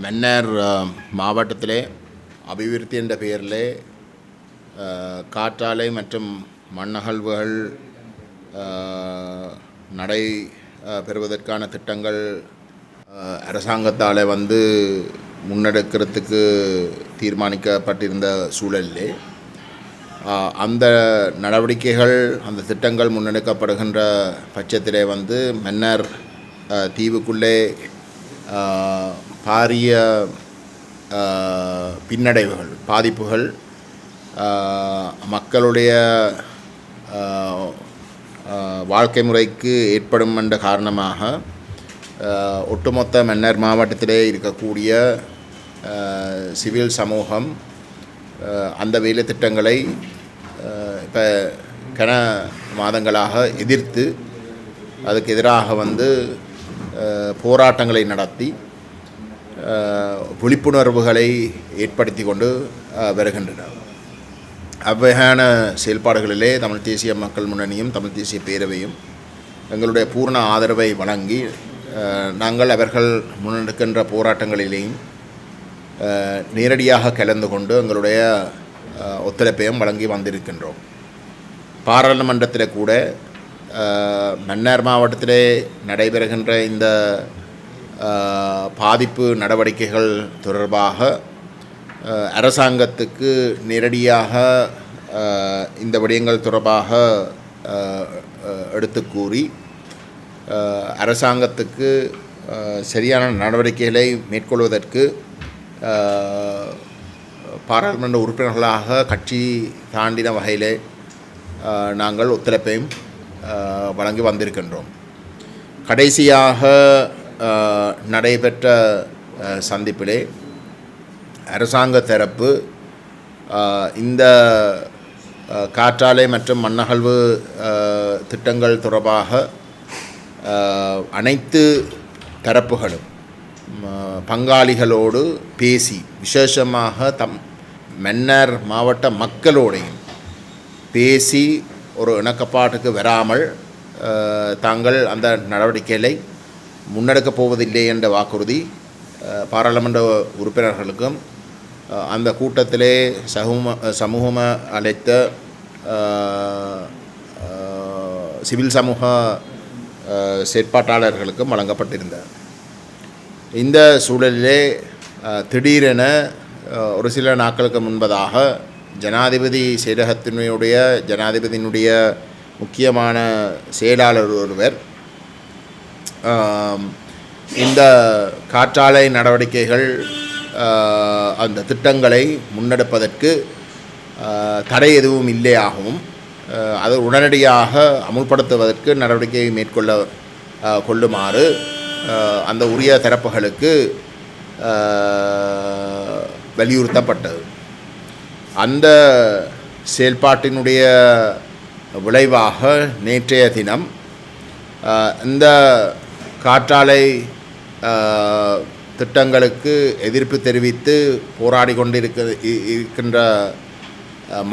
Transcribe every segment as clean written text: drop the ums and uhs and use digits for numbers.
மன்னார் மாவட்டத்திலே அபிவிருத்தி என்ற பெயரிலே காற்றாலை மற்றும் மண்ணகழ்வுகள் நடை பெறுவதற்கான திட்டங்கள் அரசாங்கத்தால் முன்னெடுக்கிறதுக்கு தீர்மானிக்கப்பட்டிருந்த சூழலிலே அந்த நடவடிக்கைகள் அந்த திட்டங்கள் முன்னெடுக்கப்படுகின்ற பட்சத்திலே மன்னார் தீவுக்குள்ளே பாரிய பின்னடைவுகள் பாதிப்புகள் மக்களுடைய வாழ்க்கை முறைக்கு ஏற்படும் என்ற காரணமாக ஒட்டுமொத்த மன்னார் மாவட்டத்திலே இருக்கக்கூடிய சிவில் சமூகம் அந்த வேலை திட்டங்களை இப்போ கன மாதங்களாக எதிர்த்து அதுக்கு எதிராக போராட்டங்களை நடத்தி விழிப்புணர்வுகளை ஏற்படுத்தி கொண்டு வருகின்றன. அவ்வகையான செயல்பாடுகளிலே தமிழ் தேசிய மக்கள் முன்னணியும் தமிழ் தேசிய பேரவையும் எங்களுடைய பூர்ண ஆதரவை வழங்கி நாங்கள் அவர்கள் முன்னெடுக்கின்ற போராட்டங்களிலேயும் நேரடியாக கலந்து கொண்டு எங்களுடைய ஒத்துழைப்பையும் வழங்கி வந்திருக்கின்றோம். பாராளுமன்றத்தில் கூட மன்னார் மாவட்டத்திலே நடைபெறுகின்ற இந்த பாதிப்பு நடவடிக்கைகள் தொடர்பாக அரசாங்கத்துக்கு நேரடியாக இந்த விடயங்கள் தொடர்பாக எடுத்து கூறி அரசாங்கத்துக்கு சரியான நடவடிக்கைகளை மேற்கொள்வதற்கு பாராளுமன்ற உறுப்பினர்களாக கட்சி தாண்டின வகையிலே நாங்கள் ஒத்துழைப்பையும் வழங்கி வந்திருக்கின்றோம். கடைசியாக நடைபெற்ற சந்திப்பிலே அரசாங்க தரப்பு இந்த காற்றாலை மற்றும் மண்ணகழ்வு திட்டங்கள் தொடர்பாக அனைத்து தரப்புகளும் பங்காளிகளோடு பேசி விசேஷமாக மன்னார் மாவட்ட மக்களோடையும் பேசி ஒரு இணக்கப்பாட்டுக்கு வராமல் தாங்கள் அந்த நடவடிக்கைகளை முன்னெடுக்கப் போவதில்லை என்ற வாக்குறுதி பாராளுமன்ற உறுப்பினர்களுக்கும் அந்த கூட்டத்திலே சமூகம் அழைத்த சிவில் சமூக செயற்பாட்டாளர்களுக்கும் வழங்கப்பட்டிருந்தார். இந்த சூழலிலே திடீரென ஒரு சில நாட்களுக்கு முன்பதாக ஜனாதிபதியினுடைய முக்கியமான செயலாளர் ஒருவர் இந்த காற்றாலை நடவடிக்கைகள் அந்த திட்டங்களை முன்னெடுப்பதற்கு தடை எதுவும் இல்லையாகவும் அதை உடனடியாக அமுல்படுத்துவதற்கு நடவடிக்கை கொள்ளுமாறு அந்த உரிய தரப்புகளுக்கு வலியுறுத்தப்பட்டது. அந்த செயல்பாட்டினுடைய விளைவாக நேற்றைய தினம் இந்த காற்றாலை திட்டங்களுக்கு எதிர்ப்பு தெரிவித்து போராடி கொண்டிருக்கின்ற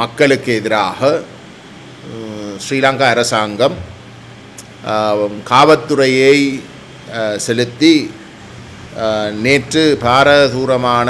மக்களுக்கு எதிராக ஸ்ரீலங்கா அரசாங்கம் காவல்துறையை செலுத்தி நேற்று பாரதூரமான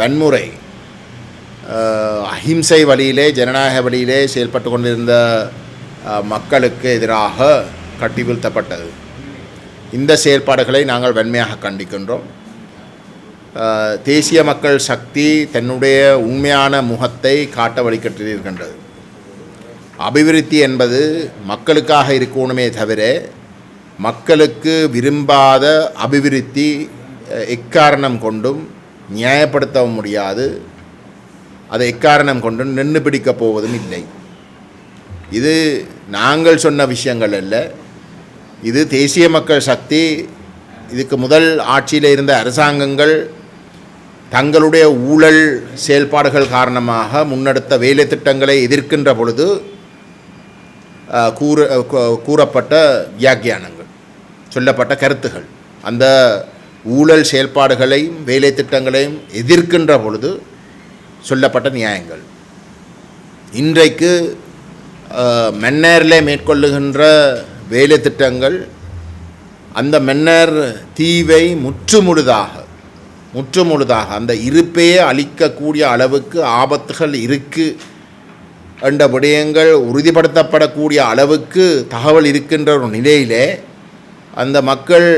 வன்முறை அஹிம்சை வழியிலே ஜனநாயக வழியிலே செயல்பட்டு கொண்டிருந்த மக்களுக்கு எதிராக கட்டி வீழ்த்தப்பட்டது. இந்த செயல்பாடுகளை நாங்கள் வன்மையாக கண்டிக்கின்றோம். தேசிய மக்கள் சக்தி தன்னுடைய உண்மையான முகத்தை காட்ட வழிகட்டிருக்கின்றது. அபிவிருத்தி என்பது மக்களுக்காக இருக்கணுமே தவிர மக்களுக்கு விரும்பாத அபிவிருத்தி எக்காரணம் கொண்டும் நியாயப்படுத்தவும் முடியாது. அதை எக்காரணம் கொண்டும் நின்று பிடிக்கப் போவதும் இல்லை. இது நாங்கள் சொன்ன விஷயங்கள் அல்ல. இது தேசிய மக்கள் சக்தி இதுக்கு முதல் ஆட்சியில் இருந்த அரசாங்கங்கள் தங்களுடைய ஊழல் செயல்பாடுகள் காரணமாக முன்னெடுத்த வேலை திட்டங்களை எதிர்க்கின்ற பொழுது கூறப்பட்ட வியாக்கியானங்கள், சொல்லப்பட்ட கருத்துகள், அந்த ஊழல் செயல்பாடுகளையும் வேலை திட்டங்களையும் எதிர்க்கின்ற பொழுது சொல்லப்பட்ட நியாயங்கள். இன்றைக்கு மன்னாரில் மேற்கொள்ளுகின்ற வேலை திட்டங்கள் அந்த மன்னார் தீவை முற்றுமுழுதாக அந்த இருப்பையே அழிக்கக்கூடிய அளவுக்கு ஆபத்துகள் இருக்குது என்ற விடயங்கள் உறுதிப்படுத்தப்படக்கூடிய அளவுக்கு தகவல் இருக்கின்ற ஒரு நிலையிலே அந்த மக்கள்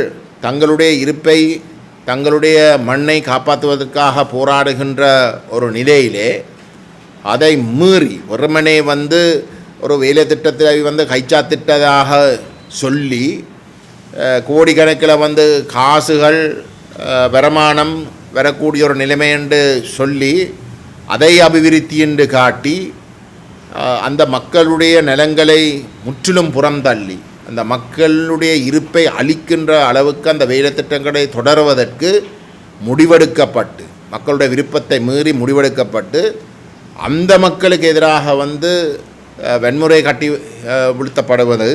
தங்களுடைய இருப்பை தங்களுடைய மண்ணை காப்பாற்றுவதற்காக போராடுகின்ற ஒரு நிலையிலே அதை மீறி வெறுமனே ஒரு வேலை திட்டத்தில் கைச்சாத்திட்டதாக சொல்லி கோடிக்கணக்கில் காசுகள் வருமானம் வரக்கூடிய ஒரு நிலைமை என்று சொல்லி அதை அபிவிருத்தி என்று காட்டி அந்த மக்களுடைய நிலங்களை முற்றிலும் புறந்தள்ளி அந்த மக்களுடைய இருப்பை அளிக்கின்ற அளவுக்கு அந்த வேலை திட்டங்களை தொடருவதற்கு முடிவெடுக்கப்பட்டு மக்களுடைய விருப்பத்தை மீறி முடிவெடுக்கப்பட்டு அந்த மக்களுக்கு எதிராக வன்முறை கட்டி விழுத்தப்படுவது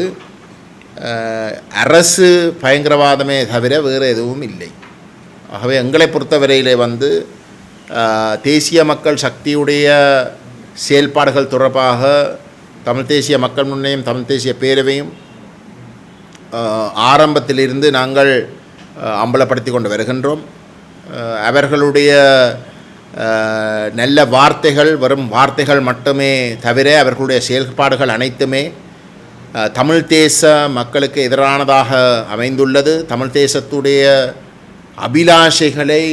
அரசு பயங்கரவாதமே தவிர வேறு எதுவும் இல்லை. ஆகவே எங்களை பொறுத்தவரையிலே தேசிய மக்கள் சக்தியுடைய செயல்பாடுகள் தொடர்பாக தமிழ் தேசிய மக்கள் முன்னணியும் தமிழ் தேசிய பேரவையும் ஆரம்பத்திலிருந்து நாங்கள் அம்பலப்படுத்தி கொண்டு வருகின்றோம். அவர்களுடைய நல்ல வார்த்தைகள் வெறும் வார்த்தைகள் மட்டுமே தவிர அவர்களுடைய செயல்பாடுகள் அனைத்துமே தமிழ் தேச மக்களுக்கு எதிரானதாக அமைந்துள்ளது. தமிழ் தேசத்துடைய அபிலாஷைகளை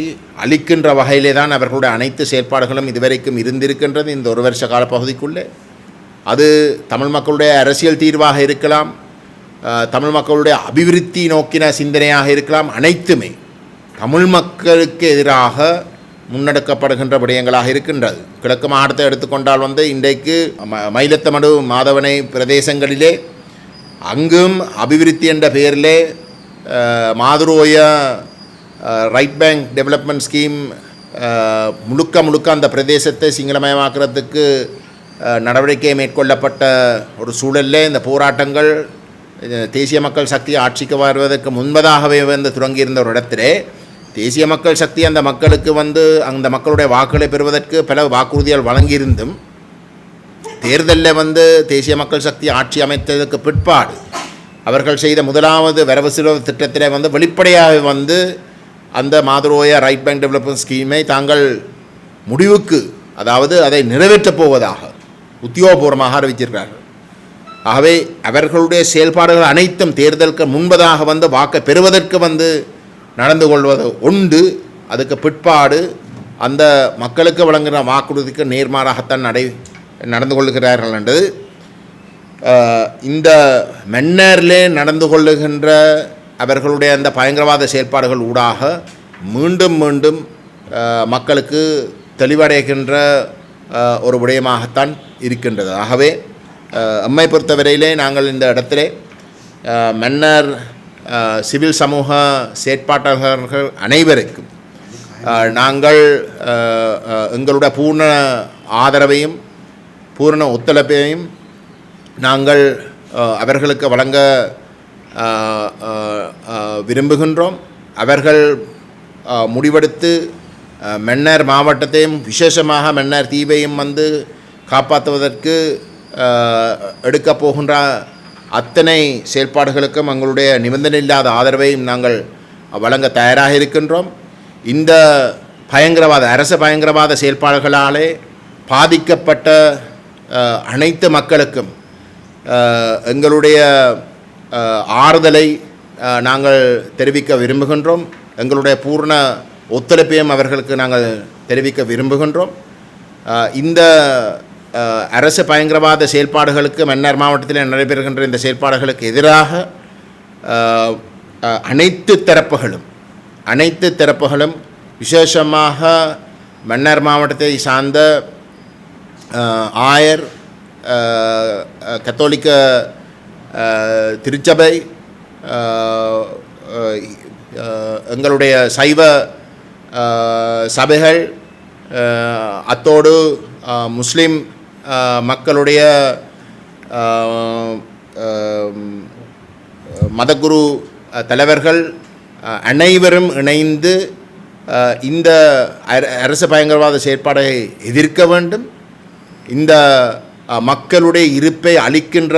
அளிக்கின்ற வகையிலே தான் அவர்களுடைய அனைத்து செயல்பாடுகளும் இதுவரைக்கும் இருந்திருக்கின்றது. இந்த ஒரு வருஷ காலப்பகுதிக்குள்ளே அது தமிழ் மக்களுடைய அரசியல் தீர்வாக இருக்கலாம், தமிழ் மக்களுடைய அபிவிருத்தி நோக்கின சிந்தனையாக இருக்கலாம், அனைத்துமே தமிழ் மக்களுக்கு எதிராக முன்னெடுக்கப்படுகின்ற விடயங்களாக இருக்கின்றது. கிழக்கு மாகாணத்தை எடுத்துக்கொண்டால் இன்றைக்கு மயிலத்தமடு மாதவனை பிரதேசங்களிலே அங்கும் அபிவிருத்தி என்ற பெயரிலே மாதுரோய ரைட் பேங்க் டெவலப்மெண்ட் ஸ்கீம் முழுக்க அந்த பிரதேசத்தை சிங்களமயமாக்குறதுக்கு நடவடிக்கை மேற்கொள்ளப்பட்ட ஒரு சூழலில் இந்த போராட்டங்கள் தேசிய மக்கள் சக்தி ஆட்சிக்கு வருவதற்கு முன்பதாகவே தொடங்கியிருந்த ஒரு இடத்திலே தேசிய மக்கள் சக்தி அந்த மக்களுக்கு அந்த மக்களுடைய வாக்குகளை பெறுவதற்கு பல வாக்குறுதிகள் வழங்கியிருந்தும் தேர்தலில் தேசிய மக்கள் சக்தி ஆட்சி அமைத்ததற்கு பிற்பாடு அவர்கள் செய்த முதலாவது வரவு செலவு திட்டத்தில் வெளிப்படையாக அந்த மாதுரோய ரைட் பேங்க் டெவலப்மெண்ட் ஸ்கீமை தாங்கள் முடிவுக்கு அதாவது அதை நிறைவேற்றப் போவதாக உத்தியோகபூர்வமாக அறிவித்திருக்கிறார்கள். ஆகவே அவர்களுடைய செயல்பாடுகள் அனைத்தும் தேர்தலுக்கு முன்பதாக வாக்கை பெறுவதற்கு நடந்து கொள்வது உண்டு. அதுக்கு பிற்பாடு அந்த மக்களுக்கு வழங்குகிற வாக்குறுதிக்கு நேர்மாறாகத்தான் நடந்து கொள்ளுகிறார்கள் என்றது இந்த மன்னரிலே நடந்து கொள்ளுகின்ற அவர்களுடைய அந்த பயங்கரவாத செயல்பாடுகள் ஊடாக மீண்டும் மக்களுக்கு தெளிவடைகின்ற ஒரு விடயமாகத்தான் இருக்கின்றது. ஆகவே எம்மை பொறுத்தவரையிலே நாங்கள் இந்த இடத்திலே மன்னர் சிவில் சமூக செயற்பாட்டாளர்கள் அனைவருக்கும் நாங்கள் எங்களுடைய பூர்ண ஆதரவையும் பூர்ண ஒத்துழைப்பையும் நாங்கள் அவர்களுக்கு வழங்க விரும்புகின்றோம். அவர்கள் முடிவெடுத்து மன்னார் மாவட்டத்தையும் விசேஷமாக மன்னார் தீவையும் காப்பாற்றுவதற்கு எடுக்கப் போகின்ற அத்தனை செயல்பாடுகளுக்கும் எங்களுடைய நிபந்தனை இல்லாத ஆதரவையும் நாங்கள் வழங்க தயாராக இருக்கின்றோம். இந்த அரச பயங்கரவாத செயல்பாடுகளாலே பாதிக்கப்பட்ட அனைத்து மக்களுக்கும் எங்களுடைய ஆறுதலை நாங்கள் தெரிவிக்க விரும்புகின்றோம். எங்களுடைய பூர்ண ஒத்துழைப்பையும் அவர்களுக்கு நாங்கள் தெரிவிக்க விரும்புகின்றோம். இந்த அரசு பயங்கரவாத செயல்பாடுகளுக்கு மன்னார் மாவட்டத்தில் நடைபெறுகின்ற இந்த செயல்பாடுகளுக்கு எதிராக அனைத்து தரப்புகளும் விசேஷமாக மன்னார் மாவட்டத்தை சார்ந்த ஆயர், கத்தோலிக்க திருச்சபை, எங்களுடைய சைவ சபைகள், அத்தோடு முஸ்லீம் மக்களுடைய மதகுரு தலைவர்கள் அனைவரும் இணைந்து இந்த அரசு பயங்கரவாத செயற்பாடை எதிர்க்க வேண்டும். இந்த மக்களுடைய இருப்பை அளிக்கின்ற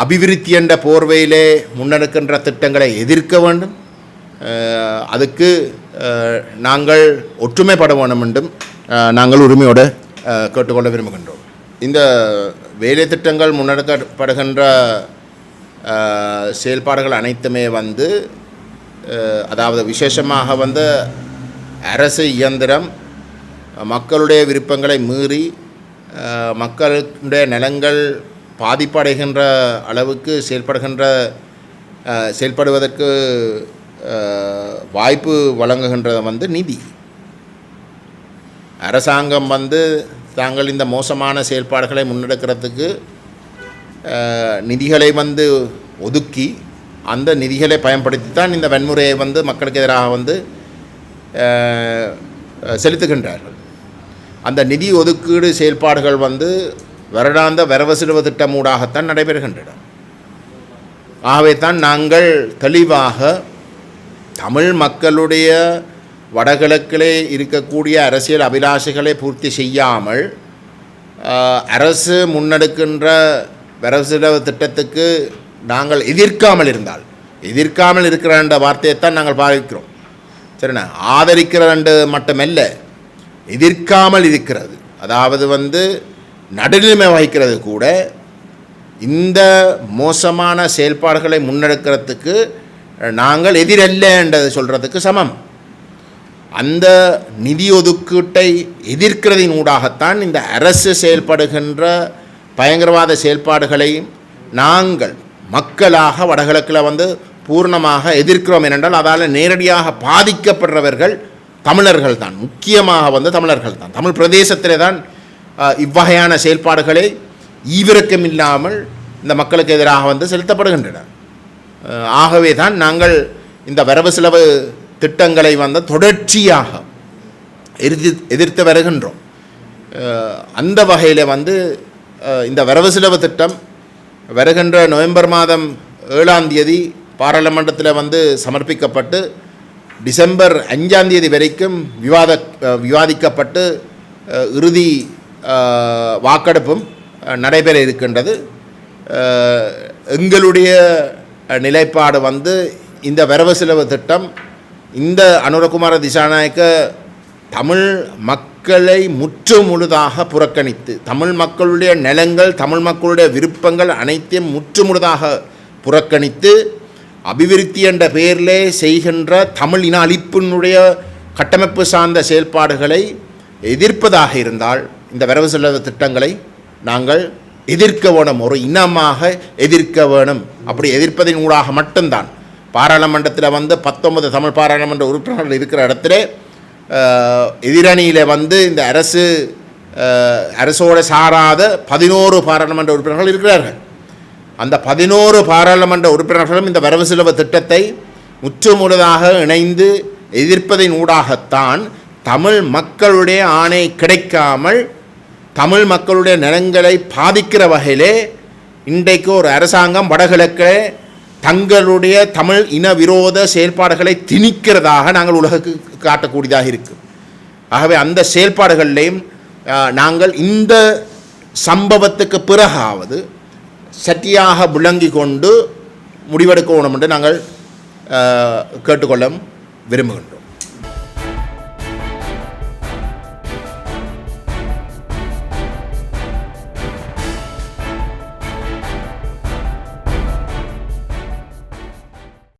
அபிவிருத்தி என்ற போர்வையிலே முன்னெடுக்கின்ற திட்டங்களை எதிர்க்க வேண்டும். அதுக்கு நாங்கள் ஒற்றுமைப்பட வேண்டும் என்றும் நாங்கள் உரிமையோடு கேட்டுக்கொள்ள விரும்புகின்றோம். இந்த வேலை திட்டங்கள் முன்னெடுக்கப்படுகின்ற செயல்பாடுகள் அனைத்துமே வந்து அதாவது விசேஷமாக வந்து அரசு இயந்திரம் மக்களுடைய விருப்பங்களை மீறி மக்களுடைய நலன்கள் பாதிப்படைகின்ற அளவுக்கு செயல்படுவதற்கு வாய்ப்பு வழங்குகின்றது வந்து நிதி. அரசாங்கம் வந்து தாங்கள் இந்த மோசமான செயல்பாடுகளை முன்னெடுக்கிறதுக்கு நிதிகளை வந்து ஒதுக்கி அந்த நிதிகளை பயன்படுத்தி தான் இந்த வன்முறையை வந்து மக்களுக்கு எதிராக வந்து செலுத்துகின்றார்கள். அந்த நிதி ஒதுக்கீடு செயல்பாடுகள் வந்து வருடாந்த வரவு செலவு திட்டமூடாகத்தான் நடைபெறுகின்றன. ஆகவே தான் நாங்கள் தெளிவாக தமிழ் மக்களுடைய வடகிழக்கிலே இருக்கக்கூடிய அரசியல் அபிலாஷைகளை பூர்த்தி செய்யாமல் அரசு முன்னெடுக்கின்ற வரவு செலவு திட்டத்துக்கு நாங்கள் எதிர்க்காமல் இருக்கிற வார்த்தையைத்தான் நாங்கள் பாதிக்கிறோம். சரிண்ணா, ஆதரிக்கிறது மட்டுமல்ல, எதிர்க்காமல் இருக்கிறது, அதாவது வந்து நடுநிலைமை வகிக்கிறது கூட இந்த மோசமான செயல்பாடுகளை முன்னெடுக்கிறதுக்கு நாங்கள் எதிரல்ல என்றது சொல்கிறதுக்கு சமம். அந்த நிதி ஒதுக்கீட்டை எதிர்க்கிறதின் ஊடாகத்தான் இந்த அரசு செயல்படுகின்ற பயங்கரவாத செயல்பாடுகளை நாங்கள் மக்களாக வடகிழக்கில் வந்து பூர்ணமாக எதிர்க்கிறோம். ஏனென்றால் அதால் நேரடியாக பாதிக்கப்படுறவர்கள் தமிழர்கள் தான், முக்கியமாக வந்து தமிழர்கள் தான். தமிழ் பிரதேசத்திலே தான் இவ்வகையான செயல்பாடுகளை ஈவிரக்கமில்லாமல் இந்த மக்களுக்கு எதிராக வந்து செலுத்தப்படுகின்றன. ஆகவே தான் நாங்கள் இந்த வரவு செலவு திட்டங்களை வந்து தொடர்ச்சியாக எதிர்த்து வருகின்றோம். அந்த வகையில் வந்து இந்த வரவு செலவு திட்டம் வருகின்ற நவம்பர் மாதம் 7ஆம் தேதி பாராளுமன்றத்தில் வந்து சமர்ப்பிக்கப்பட்டு டிசம்பர் 5ஆம் தேதி வரைக்கும் விவாதிக்கப்பட்டு இறுதி வாக்கெடுப்பும் நடைபெற இருக்கின்றது. எங்களுடைய நிலைப்பாடு வந்து இந்த வரவு செலவு திட்டம் இந்த அனுரகுமார திசாநாயக்க தமிழ் மக்களை முற்றுமுழுதாக புறக்கணித்து, தமிழ் மக்களுடைய நலங்கள் தமிழ் மக்களுடைய விருப்பங்கள் அனைத்தையும் முற்றுமுழுதாக புறக்கணித்து அபிவிருத்தி என்ற பெயரிலே செய்கின்ற தமிழ் இன அழிப்பினுடைய கட்டமைப்பு சார்ந்த செயல்பாடுகளை எதிர்ப்பதாக இருந்தால் இந்த வரவு செலவு திட்டங்களை நாங்கள் எதிர்க்க வேணும், ஒரு இனமாக எதிர்க்க வேணும். அப்படி எதிர்ப்பதின் ஊடாக மட்டும்தான் பாராளுமன்றத்தில் வந்து 19 தமிழ் பாராளுமன்ற உறுப்பினர்கள் இருக்கிற இடத்துல எதிரணியில் வந்து இந்த அரசோடு சாராத 11 பாராளுமன்ற உறுப்பினர்கள் இருக்கிறார்கள். அந்த 11 பாராளுமன்ற உறுப்பினர்களும் இந்த வரவு செலவு திட்டத்தை முற்றுமுழுதாக இணைந்து எதிர்ப்பதின் ஊடாகத்தான் தமிழ் மக்களுடைய ஆணை கிடைக்காமல் தமிழ் மக்களுடைய நலன்களை பாதிக்கிற வகையிலே இன்றைக்கு ஒரு அரசாங்கம் வடகிழக்கிலே தங்களுடைய தமிழ் இன விரோத செயல்பாடுகளை திணிக்கிறதாக நாங்கள் உலகுக்கு காட்டக்கூடியதாக இருக்கு. ஆகவே அந்த செயல்பாடுகளிலையும் நாங்கள் இந்த சம்பவத்துக்கு பிறகாவது சட்டியாக விளங்கி கொண்டு முடிவெடுக்க வேணும் என்று நாங்கள் கேட்டுக்கொள்ள விரும்புகின்றோம்.